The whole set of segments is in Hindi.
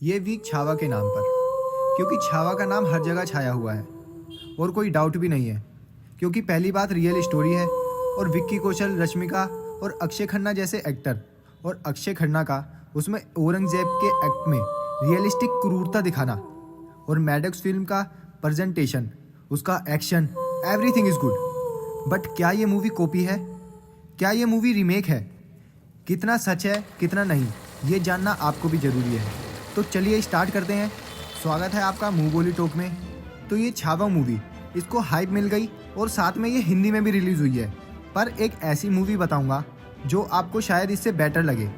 ये वीक छावा के नाम पर, क्योंकि छावा का नाम हर जगह छाया हुआ है और कोई डाउट भी नहीं है, क्योंकि पहली बात रियल स्टोरी है और विक्की कौशल, रश्मिका और अक्षय खन्ना जैसे एक्टर, और अक्षय खन्ना का उसमें औरंगजेब के एक्ट में रियलिस्टिक क्रूरता दिखाना, और मैडॉक्स फिल्म का प्रेजेंटेशन, उसका action, everything is good. But क्या ये मूवी कॉपी है? क्या ये मूवी रीमेक है? कितना सच है, कितना नहीं, ये जानना आपको भी ज़रूरी है। तो चलिए स्टार्ट करते हैं। स्वागत है आपका मुंह बोली टॉक में। तो ये छावा मूवी, इसको हाइप मिल गई और साथ में ये हिंदी में भी रिलीज़ हुई है, पर एक ऐसी मूवी बताऊंगा जो आपको शायद इससे बेटर लगे।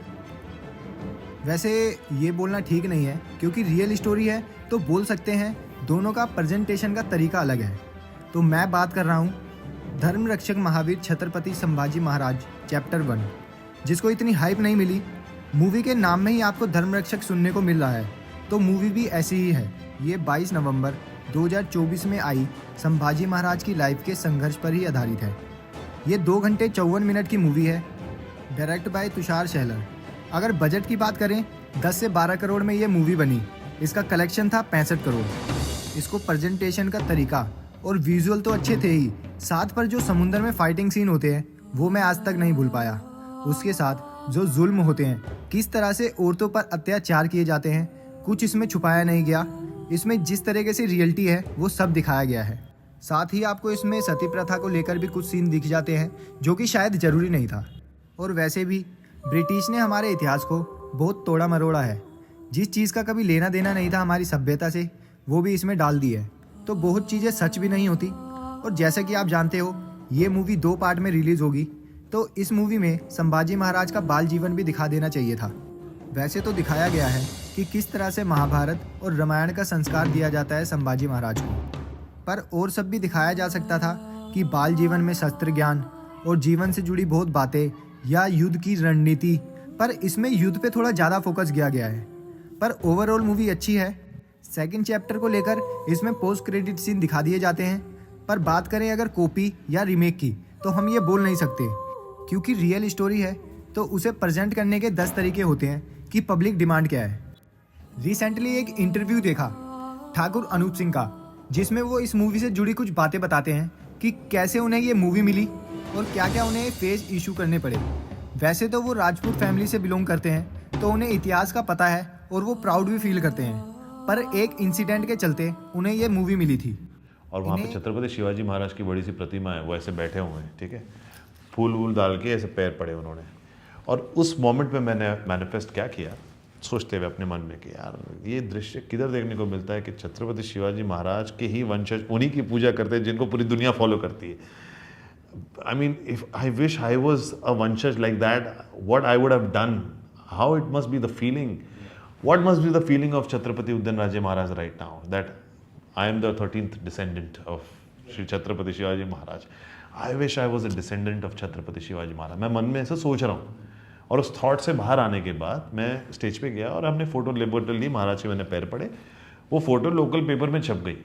वैसे ये बोलना ठीक नहीं है, क्योंकि रियल स्टोरी है तो बोल सकते हैं, दोनों का प्रेजेंटेशन का तरीका अलग है। तो मैं बात कर रहा हूँ धर्म रक्षक महावीर छत्रपति संभाजी महाराज चैप्टर 1, जिसको इतनी हाइप नहीं मिली। मूवी के नाम में ही आपको धर्म रक्षक सुनने को मिल रहा है, तो मूवी भी ऐसी ही है। ये 22 नवंबर 2024 में आई संभाजी महाराज की लाइफ के संघर्ष पर ही आधारित है। ये 2 घंटे 54 मिनट की मूवी है, डायरेक्ट बाय तुषार शहलर। अगर बजट की बात करें, 10 से 12 करोड़ में ये मूवी बनी। इसका कलेक्शन था 65 करोड़। इसको प्रेजेंटेशन का तरीका और विजुअल तो अच्छे थे ही, साथ पर जो समुद्र में फाइटिंग सीन होते हैं वो मैं आज तक नहीं भूल पाया। उसके साथ जो जुल्म होते हैं, किस तरह से औरतों पर अत्याचार किए जाते हैं, कुछ इसमें छुपाया नहीं गया। इसमें जिस तरीके से रियलिटी है वो सब दिखाया गया है। साथ ही आपको इसमें सती प्रथा को लेकर भी कुछ सीन दिख जाते हैं, जो कि शायद ज़रूरी नहीं था। और वैसे भी ब्रिटिश ने हमारे इतिहास को बहुत तोड़ा मरोड़ा है। जिस चीज़ का कभी लेना देना नहीं था हमारी सभ्यता से, वो भी इसमें डाल दी है। तो बहुत चीज़ें सच भी नहीं होती। और जैसा कि आप जानते हो, ये मूवी 2 पार्ट में रिलीज़ होगी, तो इस मूवी में संभाजी महाराज का बाल जीवन भी दिखा देना चाहिए था। वैसे तो दिखाया गया है कि किस तरह से महाभारत और रामायण का संस्कार दिया जाता है संभाजी महाराज को, पर और सब भी दिखाया जा सकता था कि बाल जीवन में शस्त्र ज्ञान और जीवन से जुड़ी बहुत बातें या युद्ध की रणनीति, पर इसमें युद्ध पे थोड़ा ज़्यादा फोकस किया गया है। पर ओवरऑल मूवी अच्छी है। सेकंड चैप्टर को लेकर इसमें पोस्ट क्रेडिट सीन दिखा दिए जाते हैं, पर बात करें अगर कॉपी या रीमेक की, तो हम ये बोल नहीं सकते, क्योंकि रियल स्टोरी है तो उसे प्रेजेंट करने के 10 तरीके होते हैं कि पब्लिक डिमांड क्या है। रिसेंटली एक इंटरव्यू देखा ठाकुर अनूप सिंह का, जिसमें वो इस मूवी से जुड़ी कुछ बातें बताते हैं कि कैसे उन्हें ये मूवी मिली और क्या क्या उन्हें फेस इशू करने पड़े। वैसे तो वो राजपूत फैमिली से बिलोंग करते हैं, तो उन्हें इतिहास का पता है और वो प्राउड भी फील करते हैं, पर एक इंसिडेंट के चलते उन्हें ये मूवी मिली थी। और वहाँ पे छत्रपति शिवाजी महाराज की बड़ी सी प्रतिमा है, वो ऐसे बैठे हुए हैं, ठीक है, फूल वूल डाल के ऐसे पैर पड़े उन्होंने। और उस मोमेंट में मैंने मैनिफेस्ट क्या किया, सोचते हुए अपने मन में कि यार ये दृश्य किधर देखने को मिलता है कि छत्रपति शिवाजी महाराज के ही वंशज उन्हीं की पूजा करते हैं जिनको पूरी दुनिया फॉलो करती है। I mean, if I wish I was a वंशज like that, what I would have done, how it must be the feeling, what must be the feeling of Chhatrapati Udayanraje Maharaj right now, that I am the 13th descendant of Shri Chhatrapati Shivaji Maharaj. I wish I was a descendant of Chhatrapati Shivaji Maharaj. मैं मन में ऐसा सोच रहा हूँ। और उस थॉट से बाहर आने के बाद मैं स्टेज पे गया और हमने फ़ोटो लेबोरेटरी ली, महाराज के मैंने पैर पड़े। वो फ़ोटो लोकल पेपर में छप गई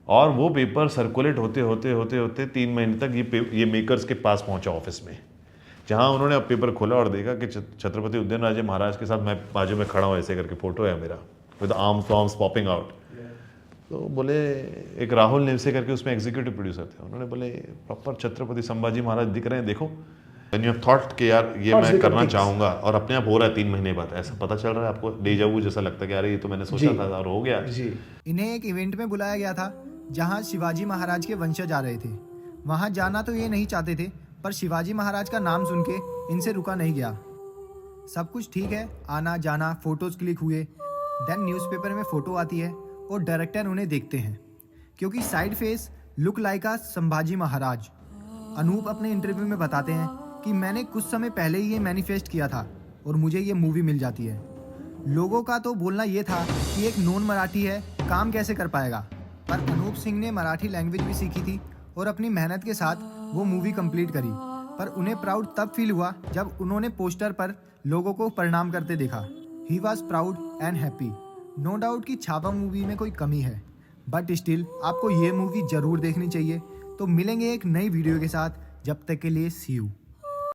और वो पेपर सर्कुलेट होते होते होते होते 3 महीने तक ये मेकर्स के पास पहुंचा ऑफिस में, जहाँ उन्होंने अब पेपर खोला और देखा कि छत्रपति उदयनराजे महाराज के साथ मैं बाजू में खड़ा हूँ, ऐसे करके फ़ोटो है मेरा, with arms warms popping out. तो बोले, एक राहुल नेवसे करके उसमें एग्जीक्यूटिव प्रोड्यूसर थे, उन्होंने बोले प्रॉपर छत्रपति संभाजी महाराज दिख रहे हैं, देखो। When you have thought कि यार ये मैं करना चाहूँगा, और अपने आप हो रहा है 3 महीने बाद, ऐसा पता चल रहा है आपको, डेजा वू जैसा लगता है कि यार ये तो मैंने सोचा था और हो गया। इन्हें एक इवेंट में बुलाया गया था जहाँ शिवाजी महाराज के वंशज आ रहे थे। वहाँ जाना तो ये नहीं चाहते थे, पर शिवाजी महाराज का नाम सुन के इनसे रुका नहीं गया। सब कुछ ठीक है, आना जाना, फोटोज क्लिक हुए। देन न्यूज़पेपर में फ़ोटो आती है और डायरेक्टर उन्हें देखते हैं, क्योंकि side face look like a Sambhaji Maharaj. Anup अपने इंटरव्यू में बताते हैं कि मैंने कुछ समय पहले ही ये मैनिफेस्ट किया था और मुझे ये मूवी मिल जाती है। लोगों का तो बोलना ये था कि एक नॉन मराठी है, काम कैसे कर पाएगा, पर अनूप सिंह ने मराठी लैंग्वेज भी सीखी थी और अपनी मेहनत के साथ वो मूवी कंप्लीट करी। पर उन्हें प्राउड तब फील हुआ जब उन्होंने पोस्टर पर लोगों को प्रणाम करते देखा। He was proud and happy. No doubt कि छावा मूवी में कोई कमी है, बट स्टिल आपको ये मूवी ज़रूर देखनी चाहिए। तो मिलेंगे एक नई वीडियो के साथ, जब तक के लिए सी यू।